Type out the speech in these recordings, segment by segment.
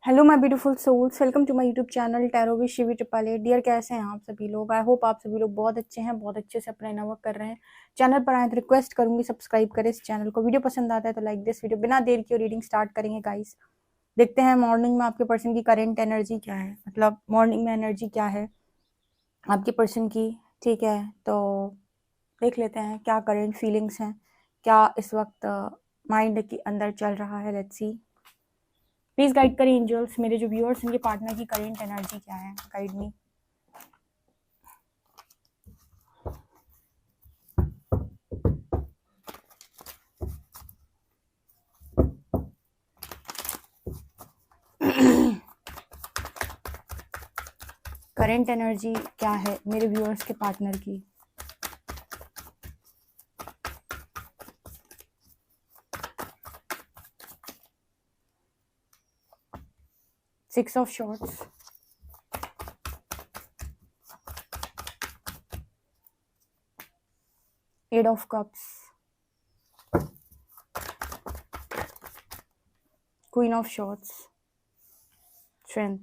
Hello my beautiful souls, welcome to my YouTube channel tarot with Shivi triple eight. Dear, कैसे हैं आप सभी लोग? आई होप आप सभी लोग बहुत अच्छे हैं, बहुत अच्छे से अपना इनर वर्क कर रहे हैं। चैनल पर आए तो रिक्वेस्ट करूंगी सब्सक्राइब करें इस चैनल को। वीडियो पसंद आता है तो लाइक दिस वीडियो। बिना देर के रीडिंग स्टार्ट करेंगे गाइस। देखते हैं मॉर्निंग में आपके पर्सन की करेंट एनर्जी क्या है, मतलब मॉर्निंग में एनर्जी क्या है आपके पर्सन की। ठीक है, तो देख लेते हैं क्या करेंट फीलिंग्स हैं, क्या इस वक्त माइंड के अंदर चल रहा है। Let's see. प्लीज गाइड करें एंजल्स, मेरे जो व्यूअर्स हैं, पार्टनर की करेंट एनर्जी क्या है, गाइड मी। करंट एनर्जी क्या है मेरे व्यूअर्स के पार्टनर की। Six of swords, eight of cups, queen of swords, strength,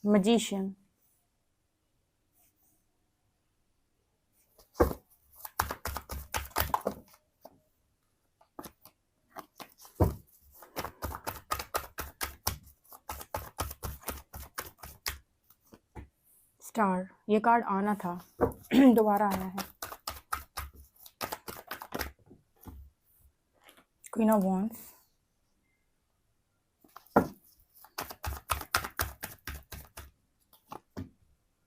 magician, star. ये कार्ड आना था दोबारा आया है। Queen of wands,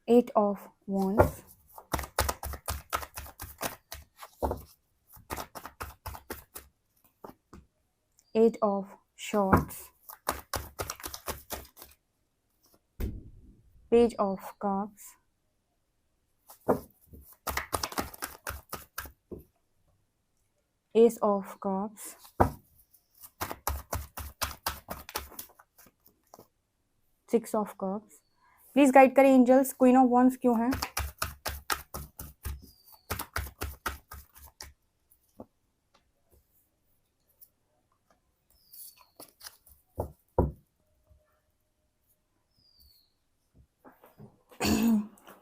eight of wands, eight of swords, page of cups, ace of cups, six of cups. Please guide करें angels, queen of wands क्यों है?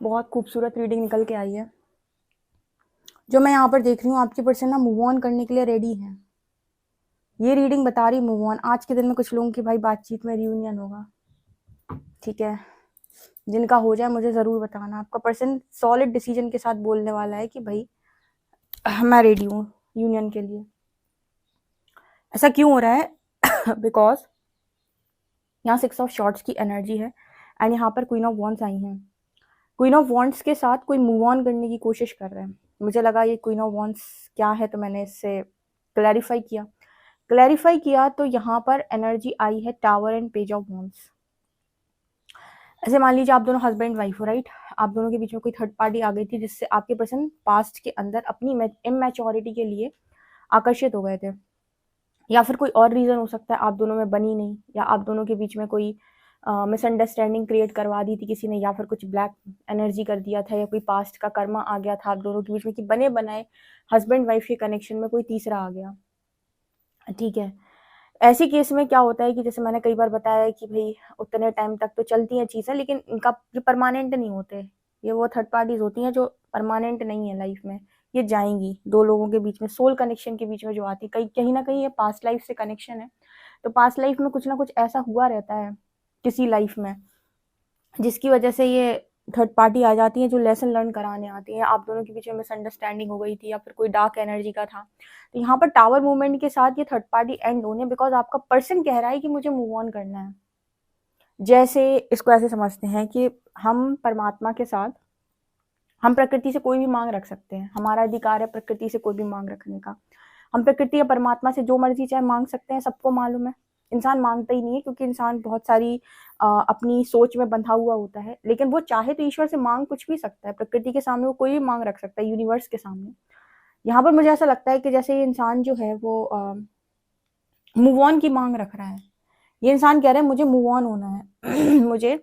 बहुत खूबसूरत रीडिंग निकल के आई है। जो मैं यहाँ पर देख रही हूँ, आपकी पर्सन ना मूव ऑन करने के लिए रेडी है। ये रीडिंग बता रही मूव ऑन। आज के दिन में कुछ लोगों की भाई बातचीत में रियूनियन होगा, ठीक है। जिनका हो जाए मुझे ज़रूर बताना। आपका पर्सन सॉलिड डिसीजन के साथ बोलने वाला है कि भाई मैं रेडी हूँ यूनियन के लिए। ऐसा क्यों हो रहा है? बिकॉज यहाँ सिक्स ऑफ शॉर्ट्स की एनर्जी है एंड यहाँ पर क्वीन ऑफ वॉन्ड्स आई हैं। क्वीन ऑफ वॉन्ड्स के साथ कोई मूव ऑन करने की कोशिश कर रहे हैं। मुझे लगा ये क्वीन ऑफ वॉन्ड्स क्या है, तो मैंने इससे क्लैरिफाई किया तो यहाँ पर एनर्जी आई है tower and page of wands. ऐसे मान लीजिए आप दोनों हस्बैंड वाइफ हो, राइट। आप दोनों के बीच में कोई थर्ड पार्टी आ गई थी जिससे आपके पर्सन पास्ट के अंदर अपनी इमैच्योरिटी के लिए आकर्षित हो गए थे, या फिर कोई और रीज़न हो सकता है आप दोनों में बनी नहीं, या आप दोनों के बीच में कोई मिसअंडरस्टैंडिंग क्रिएट करवा दी थी किसी ने, या फिर कुछ ब्लैक एनर्जी कर दिया था, या कोई पास्ट का कर्मा आ गया था आप दोनों के बीच में कि बने बनाए हस्बैंड वाइफ के कनेक्शन में कोई तीसरा आ गया, ठीक है। ऐसे केस में क्या होता है कि जैसे मैंने कई बार बताया है कि भाई उतने टाइम तक तो चलती हैं चीज़ें, लेकिन इनका ये परमानेंट नहीं होते। ये वो थर्ड पार्टीज होती हैं जो परमानेंट नहीं है लाइफ में। ये जाएंगी दो लोगों के बीच में, सोल कनेक्शन के बीच में जो आती, कहीं ना कहीं ये पास्ट लाइफ से कनेक्शन है। तो पास्ट लाइफ में कुछ ना कुछ ऐसा हुआ रहता है किसी लाइफ में, जिसकी वजह से ये थर्ड पार्टी आ जाती है जो लेसन लर्न कराने आती है। आप दोनों के बीच में मिसअंडरस्टैंडिंग हो गई थी, या फिर कोई डार्क एनर्जी का था, तो यहाँ पर टावर मूवमेंट के साथ ये थर्ड पार्टी एंड होने, बिकॉज आपका पर्सन कह रहा है कि मुझे मूव ऑन करना है। जैसे इसको ऐसे समझते हैं कि हम परमात्मा के साथ, हम प्रकृति से कोई भी मांग रख सकते हैं। हमारा अधिकार है प्रकृति से कोई भी मांग रखने का। हम प्रकृति या परमात्मा से जो मर्जी चाहे मांग सकते हैं, सबको मालूम है। इंसान मांगता ही नहीं है क्योंकि इंसान बहुत सारी अपनी सोच में बंधा हुआ होता है, लेकिन वो चाहे तो ईश्वर से मांग कुछ भी सकता है। प्रकृति के सामने वो कोई भी मांग रख सकता है, यूनिवर्स के सामने। यहाँ पर मुझे ऐसा लगता है कि जैसे ये इंसान जो है वो मूव ऑन की मांग रख रहा है। ये इंसान कह रहा है मुझे मूव ऑन होना है मुझे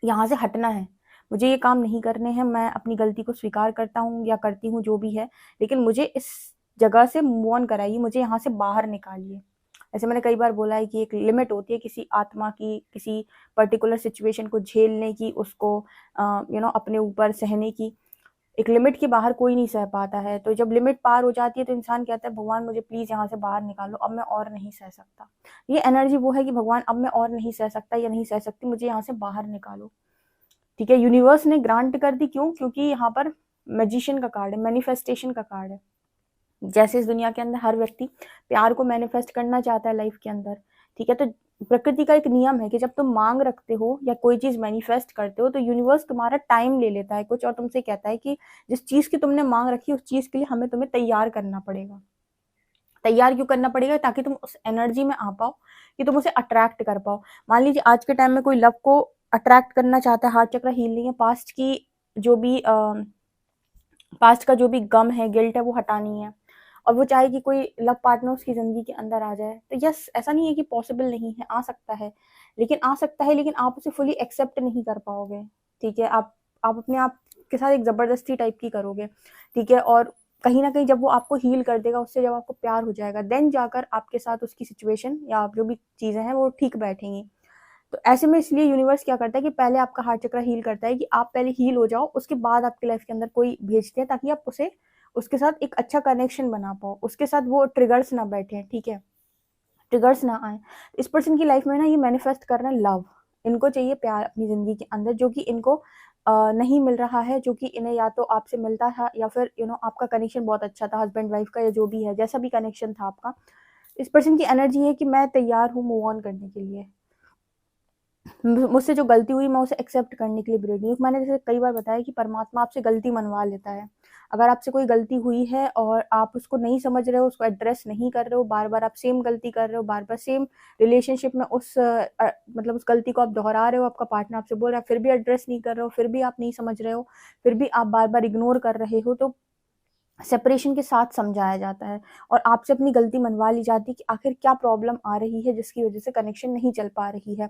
यहाँ से हटना है, मुझे ये काम नहीं करने हैं, मैं अपनी गलती को स्वीकार करता हूँ या करती हूँ जो भी है, लेकिन मुझे इस जगह से मूव ऑन कराइए, मुझे यहाँ से बाहर निकालिए। ऐसे मैंने कई बार बोला है कि एक लिमिट होती है किसी आत्मा की, किसी पर्टिकुलर सिचुएशन को झेलने की, उसको अपने ऊपर सहने की। एक लिमिट के बाहर कोई नहीं सह पाता है, तो जब लिमिट पार हो जाती है तो इंसान कहता है भगवान मुझे प्लीज यहाँ से बाहर निकालो, अब मैं और नहीं सह सकता। ये एनर्जी वो है कि भगवान अब मैं और नहीं सह सकता या नहीं सह सकती, मुझे यहाँ से बाहर निकालो। ठीक है, यूनिवर्स ने ग्रांट कर दी, क्यों? क्योंकि यहाँ पर मैजिशियन का कार्ड है, मैनिफेस्टेशन का कार्ड है। जैसे इस दुनिया के अंदर हर व्यक्ति प्यार को मैनिफेस्ट करना चाहता है लाइफ के अंदर, ठीक है, तो प्रकृति का एक नियम है कि जब तुम मांग रखते हो या कोई चीज मैनिफेस्ट करते हो तो यूनिवर्स तुम्हारा टाइम ले लेता है कुछ, और तुमसे कहता है कि जिस चीज की तुमने मांग रखी उस चीज के लिए हमें तुम्हें तैयार करना पड़ेगा। तैयार क्यों करना पड़ेगा? ताकि तुम उस एनर्जी में आ पाओ, कि तुम उसे अट्रैक्ट कर पाओ। मान लीजिए आज के टाइम में कोई लव को अट्रैक्ट करना चाहता है, हार्ट चक्र हील नहीं है, जो भी पास्ट का जो भी गम है, गिल्ट है, वो हटानी है, और वो चाहे कि कोई लव पार्टनर उसकी ज़िंदगी के अंदर आ जाए, तो यस, ऐसा नहीं है कि पॉसिबल नहीं है, आ सकता है, लेकिन आ सकता है, लेकिन आप उसे फुली एक्सेप्ट नहीं कर पाओगे। ठीक है, आप अपने आप के साथ एक ज़बरदस्ती टाइप की करोगे। ठीक है, और कहीं ना कहीं जब वो आपको हील कर देगा, उससे जब आपको प्यार हो जाएगा, देन जाकर आपके साथ उसकी सिचुएशन या जो भी चीज़ें हैं वो ठीक बैठेंगी। तो ऐसे में इसलिए यूनिवर्स क्या करता है कि पहले आपका हार्ट चक्र हील करता है, कि आप पहले हील हो जाओ, उसके बाद आपकी लाइफ के अंदर कोई भेजते हैं, ताकि आप उसके साथ एक अच्छा कनेक्शन बना पाओ, उसके साथ वो ट्रिगर्स ना बैठे। ठीक है, ट्रिगर्स ना आए। इस पर्सन की लाइफ में ना ये मैनिफेस्ट कर रहे हैं लव, इनको चाहिए प्यार अपनी जिंदगी के अंदर, जो कि इनको नहीं मिल रहा है, जो कि इन्हें या तो आपसे मिलता था या फिर आपका कनेक्शन बहुत अच्छा था, हस्बैंड वाइफ का या जो भी है, जैसा भी कनेक्शन था आपका। इस पर्सन की एनर्जी है कि मैं तैयार हूँ मूव ऑन करने के लिए, मुझसे जो गलती हुई मैं उसे एक्सेप्ट करने के लिए भी रेडी हूँ। मैंने जैसे कई बार बताया कि परमात्मा आपसे गलती मनवा लेता है। अगर आपसे कोई गलती हुई है और आप उसको नहीं समझ रहे हो, उसको एड्रेस नहीं कर रहे हो, बार बार आप सेम गलती कर रहे हो, बार बार सेम रिलेशनशिप में मतलब उस गलती को आप दोहरा रहे हो, आपका पार्टनर आपसे बोल रहा है, फिर भी एड्रेस नहीं कर रहे हो, फिर भी आप नहीं समझ रहे हो, फिर भी आप बार बार इग्नोर कर रहे हो, तो सेपरेशन के साथ समझाया जाता है और आपसे अपनी गलती मनवा ली जाती है कि आखिर क्या प्रॉब्लम आ रही है जिसकी वजह से कनेक्शन नहीं चल पा रही है।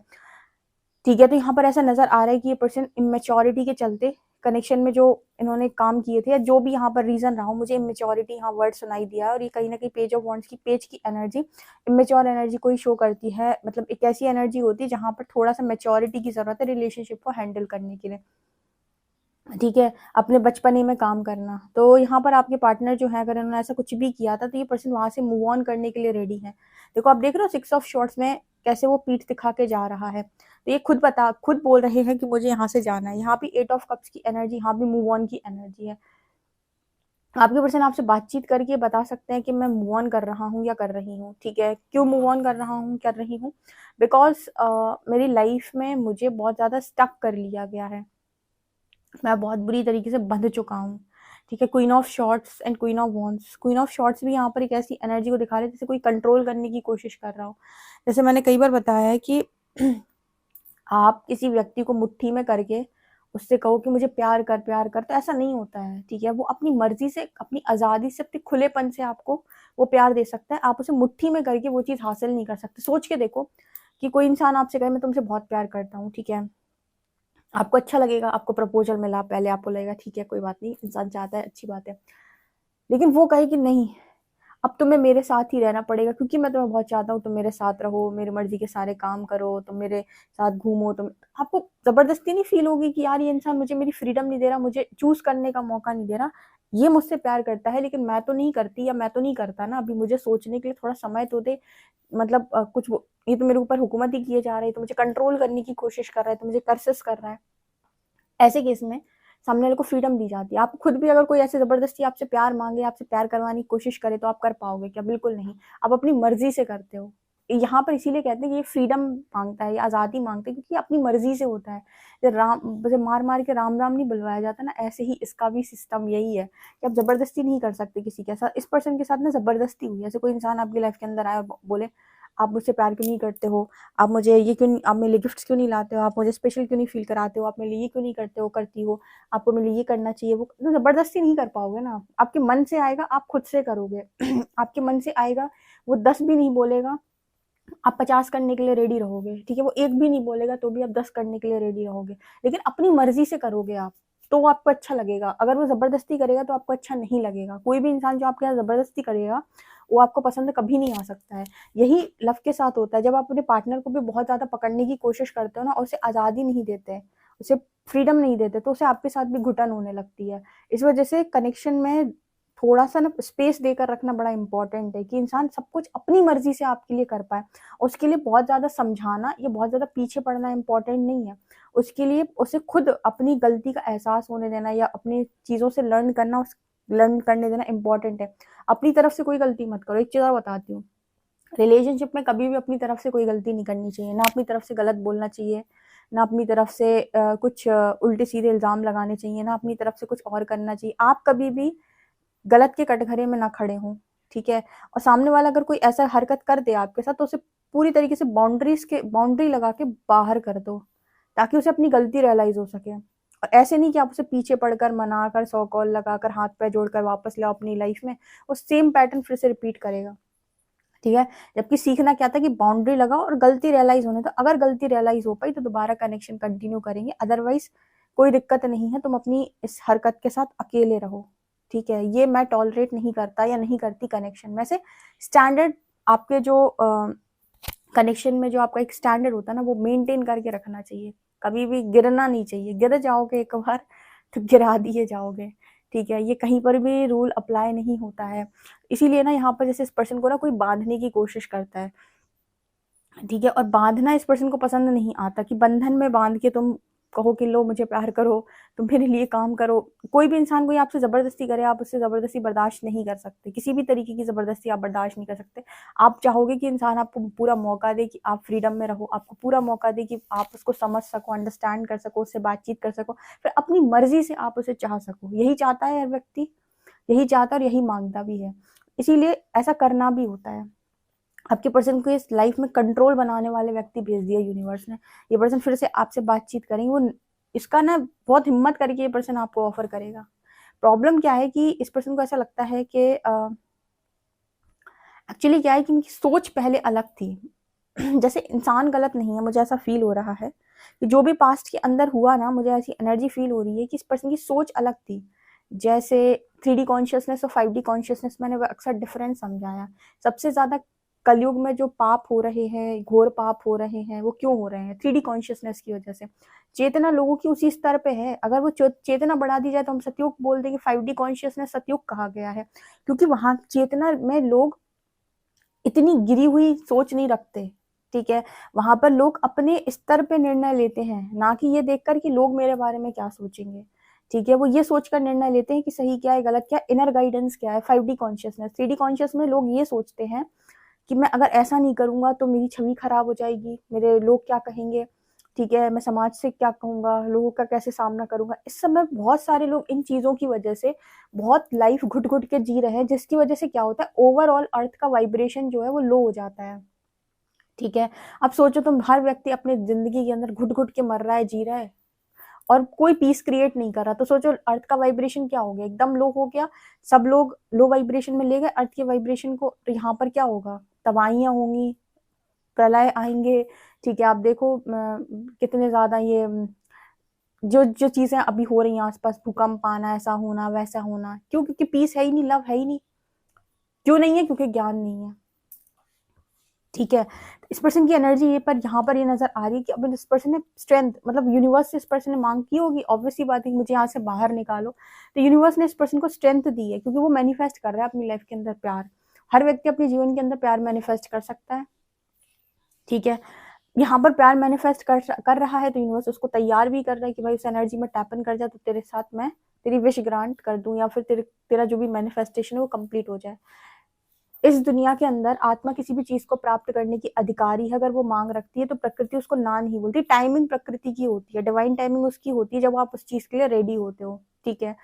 ठीक है, तो यहाँ पर ऐसा नजर आ रहा है कि ये पर्सन इमेच्योरिटी के चलते कनेक्शन में जो इन्होंने काम किए थे, या जो भी यहाँ पर रीजन रहा हो, मुझे इमेच्योरिटी यहाँ वर्ड सुनाई दिया है, और ये कहीं ना कहीं पेज ऑफ वॉन्ड्स की पेज की एनर्जी इमेच्योर एनर्जी को ही शो करती है। मतलब एक ऐसी एनर्जी होती है जहाँ पर थोड़ा सा मेच्योरिटी की जरूरत है रिलेशनशिप को हैंडल करने के लिए। ठीक है, अपने बचपने में काम करना। तो यहाँ पर आपके पार्टनर जो है, अगर उन्होंने ऐसा कुछ भी किया था, तो ये पर्सन वहां से मूव ऑन करने के लिए रेडी है। देखो, आप देख रहे हो 6 ऑफ शॉर्ट्स में कैसे वो पीठ दिखा के जा रहा है, तो ये खुद बोल रहे हैं कि मुझे यहाँ से जाना है। यहाँ भी 8 ऑफ कप्स की एनर्जी, यहाँ भी मूव ऑन की एनर्जी है। आपके पर्सन आपसे बातचीत करके बता सकते हैं कि मैं मूव ऑन कर रहा हूँ या कर रही हूँ। ठीक है, क्यों मूव ऑन कर रहा हूँ, कर रही हूँ? बिकॉज मेरी लाइफ में मुझे बहुत ज्यादा स्टक कर लिया गया है, मैं बहुत बुरी तरीके से बंध चुका हूँ। ठीक है, queen of shorts and queen of wands. Queen of shorts भी यहाँ पर एक ऐसी एनर्जी को दिखा रहे हैं जैसे कोई कंट्रोल करने की कोशिश कर रहा हो। जैसे मैंने कई बार बताया है कि आप किसी व्यक्ति को मुट्ठी में करके उससे कहो कि मुझे प्यार कर, प्यार कर, तो ऐसा नहीं होता है। ठीक है, वो अपनी मर्जी से, अपनी आज़ादी से, अपने खुलेपन से आपको वो प्यार दे सकता है। आप उसे मुट्ठी में करके वो चीज़ हासिल नहीं कर सकते। सोच के देखो कि कोई इंसान आपसे कहे मैं तुमसे बहुत प्यार करता हूँ, ठीक है, आपको अच्छा लगेगा, आपको प्रपोजल मिला, पहले आपको लगेगा ठीक है कोई बात नहीं, इंसान चाहता है, अच्छी बात है, लेकिन वो कहे कि नहीं, अब तुम्हें मेरे साथ ही रहना पड़ेगा क्योंकि मैं तुम्हें बहुत चाहता हूँ, तुम मेरे साथ रहो, मेरी मर्जी के सारे काम करो, तुम मेरे साथ घूमो, तुम, आपको जबरदस्ती नहीं फील होगी कि यार ये इंसान मुझे मेरी फ्रीडम नहीं दे रहा, मुझे चूज करने का मौका नहीं दे रहा, ये मुझसे प्यार करता है लेकिन मैं तो नहीं करती या मैं तो नहीं करता ना, अभी मुझे सोचने के लिए थोड़ा समय तो दे। मतलब ये तो मेरे ऊपर हुकूमत ही किए जा रही है, तो मुझे कंट्रोल करने की कोशिश कर रहा है, तो मुझे कर्सेस कर रहा है। ऐसे केस में सामने वाले को फ्रीडम दी जाती है। आप खुद भी अगर कोई ऐसे जबरदस्ती आपसे प्यार मांगे, आपसे प्यार करवाने की कोशिश करे, तो आप कर पाओगे क्या? बिल्कुल नहीं। आप अपनी मर्जी से करते हो। यहाँ पर इसीलिए कहते हैं कि ये फ्रीडम मांगता है, ये आजादी मांगता है, क्योंकि ये अपनी मर्जी से होता है। जैसे मार मार के राम राम नहीं बुलवाया जाता ना, ऐसे ही इसका भी सिस्टम यही है कि आप जबरदस्ती नहीं कर सकते किसी के साथ। इस पर्सन के साथ ना जबरदस्ती हुई, ऐसे कोई इंसान आपकी लाइफ के अंदर आया और बोले आप मुझसे प्यार क्यों नहीं करते हो, आप मुझे ये क्यों नहीं, आप मेरे लिए गिफ्ट्स क्यों नहीं लाते हो, आप मुझे स्पेशल क्यों नहीं फील कराते हो, आप मेरे लिए ये क्यों नहीं करते हो, करती हो, आपको मेरे लिए ये करना चाहिए, वो तो जबरदस्ती नहीं कर पाओगे ना। आपके मन से आएगा, आप खुद से करोगे आपके मन से आएगा, वो 10 भी नहीं बोलेगा, आप 50 करने के लिए रेडी रहोगे, ठीक है? वो एक भी नहीं बोलेगा तो भी आप 10 करने के लिए रेडी रहोगे, लेकिन अपनी मर्ज़ी से करोगे आप, तो वो आपको अच्छा लगेगा। अगर वो ज़बरदस्ती करेगा तो आपको अच्छा नहीं लगेगा। कोई भी इंसान जो आपके साथ ज़बरदस्ती करेगा, वो आपको पसंद कभी नहीं आ सकता है। यही लव के साथ होता है, जब आप अपने पार्टनर को भी बहुत ज़्यादा पकड़ने की कोशिश करते हो ना और उसे आज़ादी नहीं देते, उसे फ्रीडम नहीं देते, तो उसे आपके साथ भी घुटन होने लगती है। इस वजह से कनेक्शन में थोड़ा-सा ना स्पेस देकर रखना बड़ा इम्पोर्टेंट है कि इंसान सब कुछ अपनी मर्ज़ी से आपके लिए कर पाए। उसके लिए बहुत ज़्यादा समझाना या बहुत ज़्यादा पीछे पड़ना इम्पोर्टेंट नहीं है। उसके लिए उसे खुद अपनी गलती का एहसास होने देना या अपनी चीज़ों से लर्न करने देना इम्पोर्टेंट है। अपनी तरफ से कोई गलती मत करो। एक चीज़ और बताती हूँ, रिलेशनशिप में कभी भी अपनी तरफ से कोई गलती नहीं करनी चाहिए। ना अपनी तरफ से गलत बोलना चाहिए, ना अपनी तरफ से कुछ उल्टे-सीधे इल्ज़ाम लगाने चाहिए, ना अपनी तरफ से कुछ और करना चाहिए। आप कभी भी गलत के कटघरे में ना खड़े हों, ठीक है? और सामने वाला अगर कोई ऐसा हरकत कर दे आपके साथ तो उसे पूरी तरीके से बाउंड्री लगा के बाहर कर दो, ताकि उसे अपनी गलती रियलाइज़ हो सके। और ऐसे नहीं कि आप उसे पीछे पड़कर, मनाकर, 100 कॉल लगाकर, हाथ-पैर जोड़कर वापस लाओ अपनी लाइफ़ में, वो सेम पैटर्न फिर से रिपीट करेगा, ठीक है? जबकि सीखना क्या था कि बाउंड्री लगाओ और गलती रियलाइज़ होने दो। अगर गलती रियलाइज़ हो पाई तो दोबारा कनेक्शन कंटिन्यू करेंगे, अदरवाइज़ कोई दिक्कत नहीं है, तुम अपनी इस हरकत के साथ अकेले रहो, ठीक है? ये मैं टॉलरेट नहीं करता या नहीं करती कनेक्शन में से। स्टैंडर्ड आपके जो कनेक्शन में जो आपका एक स्टैंडर्ड होता है ना, वो मेंटेन करके रखना चाहिए। कभी भी गिरना नहीं चाहिए। गिर जाओगे एक बार तो गिरा दिए जाओगे, ठीक है? ये कहीं पर भी रूल अप्लाई नहीं होता है। इसीलिए ना यहाँ पर जैसे इस पर्सन को ना कोई बाँधने की कोशिश करता है, ठीक है? और बाँधना इस पर्सन को पसंद नहीं आता कि बंधन में बाँध के तुम कहो कि लो मुझे प्यार करो, तुम मेरे लिए काम करो। कोई भी इंसान कोई आपसे ज़बरदस्ती करे, आप उससे ज़बरदस्ती बर्दाश्त नहीं कर सकते। किसी भी तरीके की ज़बरदस्ती आप बर्दाश्त नहीं कर सकते। आप चाहोगे कि इंसान आपको पूरा मौका दे कि आप फ्रीडम में रहो, आपको पूरा मौका दे कि आप उसको समझ सको, अंडरस्टैंड कर सको, उससे बातचीत कर सको, फिर अपनी मर्ज़ी से आप उसे चाह सको। यही चाहता है हर व्यक्ति, यही चाहता है और यही माँगता भी है। इसीलिए ऐसा करना भी होता है। आपके पर्सन को इस लाइफ में कंट्रोल बनाने वाले व्यक्ति भेज दिया यूनिवर्स ने। ये पर्सन फिर से आपसे बातचीत करेंगे, वो इसका ना बहुत हिम्मत करके ये पर्सन आपको ऑफर करेगा। प्रॉब्लम क्या है कि इस पर्सन को ऐसा लगता है कि एक्चुअली क्या है कि इनकी सोच पहले अलग थी। जैसे इंसान गलत नहीं है, मुझे ऐसा फील हो रहा है कि जो भी पास्ट के अंदर हुआ ना, मुझे ऐसी एनर्जी फील हो रही है कि इस पर्सन की सोच अलग थी। जैसे 3D कॉन्शियसनेस और 5D कॉन्शियसनेस, मैंने वो अक्सर डिफरेंस समझाया। सबसे ज़्यादा कलयुग में जो पाप हो रहे हैं, घोर पाप हो रहे हैं, वो क्यों हो रहे हैं? 3D कॉन्शियसनेस की वजह से। चेतना लोगों की उसी स्तर पे है। अगर वो चेतना बढ़ा दी जाए तो हम सतयुग बोल देंगे। 5D कॉन्शियसनेस सतयुग कहा गया है, क्योंकि वहाँ चेतना में लोग इतनी गिरी हुई सोच नहीं रखते, ठीक है? वहाँ पर लोग अपने स्तर पे निर्णय लेते हैं, ना कि ये देखकर कि लोग मेरे बारे में क्या सोचेंगे, ठीक है? वो ये सोचकर निर्णय लेते हैं कि सही क्या है, गलत क्या है, इनर गाइडेंस क्या है। 5D कॉन्शियसनेस, 3D कॉन्शियस में लोग ये सोचते हैं कि मैं अगर ऐसा नहीं करूँगा तो मेरी छवि खराब हो जाएगी, मेरे लोग क्या कहेंगे, ठीक है? मैं समाज से क्या कहूँगा, लोगों का कैसे सामना करूँगा? इस समय बहुत सारे लोग इन चीज़ों की वजह से बहुत लाइफ घुट-घुट के जी रहे हैं, जिसकी वजह से क्या होता है, ओवरऑल अर्थ का वाइब्रेशन जो है वो लो हो जाता है, ठीक है? अब सोचो, तुम हर व्यक्ति अपनी ज़िंदगी के अंदर घुट-घुट के मर रहा है, जी रहा है और कोई पीस क्रिएट नहीं कर रहा, तो सोचो अर्थ का वाइब्रेशन क्या हो गया, एकदम लो हो गया। सब लोग लो वाइब्रेशन में ले गए अर्थ के वाइब्रेशन को, तो यहाँ पर क्या होगा? तबाहियाँ होंगी, प्रलय आएँगे, ठीक है? आप देखो कितने ज़्यादा ये जो जो चीज़ें अभी हो रही हैं आस-पास, भूकंप आना, ऐसा होना, वैसा होना, क्यों? क्योंकि पीस है ही नहीं, लव है ही नहीं। क्यों नहीं है? क्योंकि ज्ञान नहीं है, ठीक है? तो इस पर्सन की एनर्जी ये पर यहाँ पर ये नज़र आ रही है कि अब इस पर्सन ने स्ट्रेंथ, मतलब यूनिवर्स से इस पर्सन ने माँग की होगी, ऑब्वियस सी बात है कि मुझे यहाँ से बाहर निकालो। तो यूनिवर्स ने इस पर्सन को स्ट्रेंथ दी है, क्योंकि वो मैनिफेस्ट कर रहा है अपनी लाइफ के अंदर प्यार। हर व्यक्ति अपने जीवन के अंदर प्यार मैनिफेस्ट कर सकता है, ठीक है? यहाँ पर प्यार मैनिफेस्ट कर रहा है तो यूनिवर्स उसको तैयार भी कर रहा है कि भाई उस एनर्जी में टैप इन कर जा, तो तेरे साथ मैं तेरी विश ग्रांट कर दूँ या फिर तेरा जो भी मैनिफेस्टेशन है वो कंप्लीट हो जाए। इस दुनिया के अंदर आत्मा किसी भी चीज़ को प्राप्त करने की अधिकारी है। अगर वो माँग रखती है तो प्रकृति उसको ना नहीं बोलती। टाइमिंग प्रकृति की होती है, डिवाइन टाइमिंग उसकी होती है जब आप उस चीज़ के लिए रेडी होते हो, ठीक है?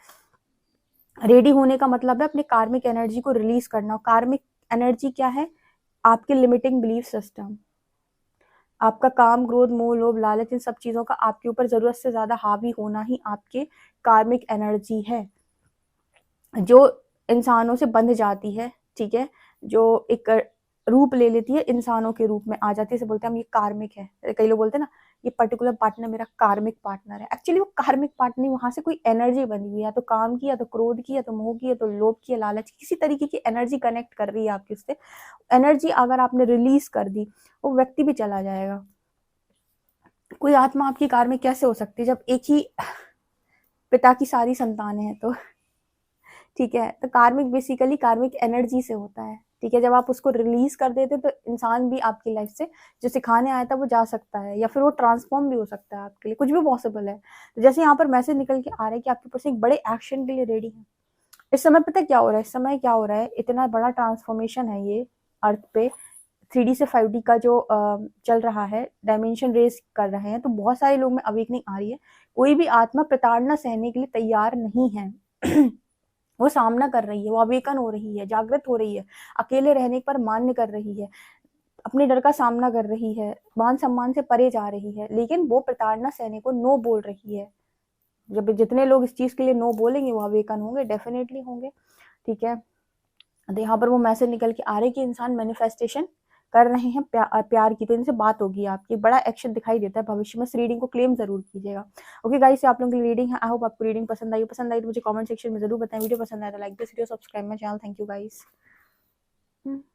रेडी होने का मतलब है अपने कार्मिक एनर्जी को रिलीज़ करना। कार्मिक एनर्जी क्या है? आपके लिमिटिंग बिलीफ सिस्टम। आपका काम, क्रोध, मोह, लोभ, लालच, इन सब चीज़ों का आपके ऊपर ज़रूरत से ज़्यादा हावी होना ही आपके कार्मिक एनर्जी है, जो इंसानों से बंध जाती है, ठीक है? जो एक रूप ले लेती है, इंसानों के रूप में आ जाती है, इसे बोलते हैं हम ये कार्मिक है। कई लोग बोलते हैं ना ये पर्टिकुलर पार्टनर मेरा कार्मिक पार्टनर है। एक्चुअली वो कार्मिक पार्टनर नहीं, वहां से कोई एनर्जी बनी हुई है, या तो काम की, या तो क्रोध की, या तो मोह की, या तो लोभ की, या लालच की, किसी तरीके की एनर्जी कनेक्ट कर रही है आपकी उससे। एनर्जी अगर आपने रिलीज कर दी, वो व्यक्ति भी चला जाएगा। कोई आत्मा आपकी कार्मिक कैसे हो सकती है जब एक ही पिता की सारी संतानें हैं तो। ठीक है, तो कार्मिक बेसिकली कार्मिक एनर्जी से होता है। ठीक है, जब आप उसको रिलीज कर देते तो इंसान भी आपकी लाइफ से जो सिखाने आया था वो जा सकता है, या फिर वो ट्रांसफॉर्म भी हो सकता है, आपके लिए कुछ भी पॉसिबल है। तो जैसे यहाँ पर मैसेज निकल के आ रहा है कि आपके पास एक बड़े एक्शन के लिए रेडी है। इस समय पता क्या हो रहा है, इस समय क्या हो रहा है, इतना बड़ा ट्रांसफॉर्मेशन है ये अर्थ पे। 3D से 5D का जो चल रहा है, डायमेंशन रेस कर रहे हैं, तो बहुत सारे लोग में अवेकनिंग आ रही है। कोई भी आत्मा प्रताड़ना सहने के लिए तैयार नहीं है। वो सामना कर रही है, वो अवेकन हो रही है, जागृत हो रही है, अकेले रहने पर मान्य कर रही है, अपने डर का सामना कर रही है, मान सम्मान से परे जा रही है, लेकिन वो प्रताड़ना सहने को नो बोल रही है। जब जितने लोग इस चीज के लिए नो बोलेंगे वो अवेकन होंगे, डेफिनेटली होंगे। ठीक है, तो यहाँ पर वो मैसेज निकल के आ रहे कि इंसान मैनिफेस्टेशन कर रहे हैं प्यार की, तो इनसे बात होगी आपकी, बड़ा एक्शन दिखाई देता है भविष्य में। इस रीडिंग को क्लेम जरूर कीजिएगा। ओके गाइस, आप लोगों की रीडिंग है। आई होप आपको रीडिंग पसंद आई तो मुझे कमेंट सेक्शन में जरूर बताएं। वीडियो पसंद आया तो like this video, subscribe my channel. Thank you guys.